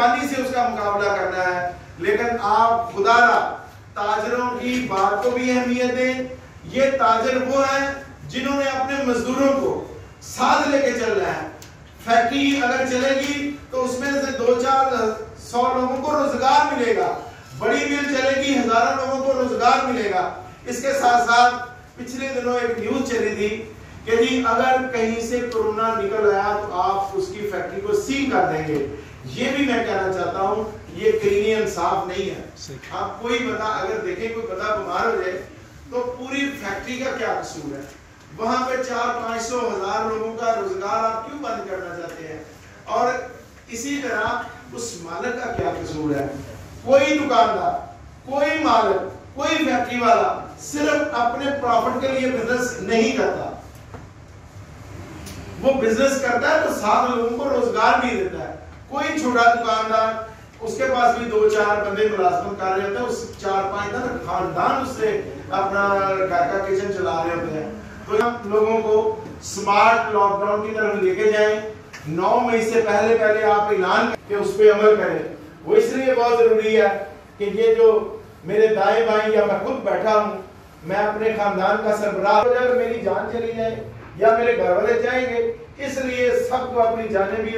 मेहरबानी से उसका मुकाबला करना है। लेकिन आप खुदारा ताजरों की बात को भी अहमियत दें। ये ताजर वो हैं जिन्होंने अपने मजदूरों को साथ लेके चलना है। फैक्ट्री अगर चलेगी तो उसमें से 200-400 लोगों को रोजगार मिलेगा, बड़ी मिल चलेगी हजारों लोगों को रोजगार मिलेगा। इसके साथ साथ पिछले दिनों एक न्यूज चली थी कि जी अगर कहीं से कोरोना निकल आया तो आप उसकी फैक्ट्री को सील कर देंगे। ये भी मैं कहना चाहता हूँ, ये कहीं इंसाफ नहीं है। आप कोई बंदा अगर देखें कोई बंदा बीमार हो जाए तो पूरी फैक्ट्री का क्या कसूर है? वहां पे 400-500-1000 लोगों का रोजगार आप क्यों बंद करना चाहते हैं? और इसी तरह उस मालिक का क्या कसूर है? कोई दुकानदार, कोई मालिक, कोई फैक्ट्री वाला सिर्फ अपने प्रॉफिट के लिए बिजनेस नहीं करता। वो बिजनेस करता है तो 7 लोगों को रोजगार भी देता है। कोई छोटा दुकानदार, उसके पास भी 2-4 बंदे मुलाजमत कर रहे होते हैं, उस 4-5 ना खानदान उससे अपना घर का किचन चला रहे होते हैं। तो हम लोगों को स्मार्ट लॉकडाउन की तरफ लेके जाएं। 9 मई से पहले आप ऐलान कि उस पर अमल करें। वो इसलिए बहुत जरूरी है कि ये जो मेरे दाएं बाएं या मैं खुद बैठा हूँ, मैं अपने खानदान का सरबराह हो जाए, मेरी जान चली जाए या मेरे घर वाले जाएंगे, इसलिए सबको अपनी जाने भी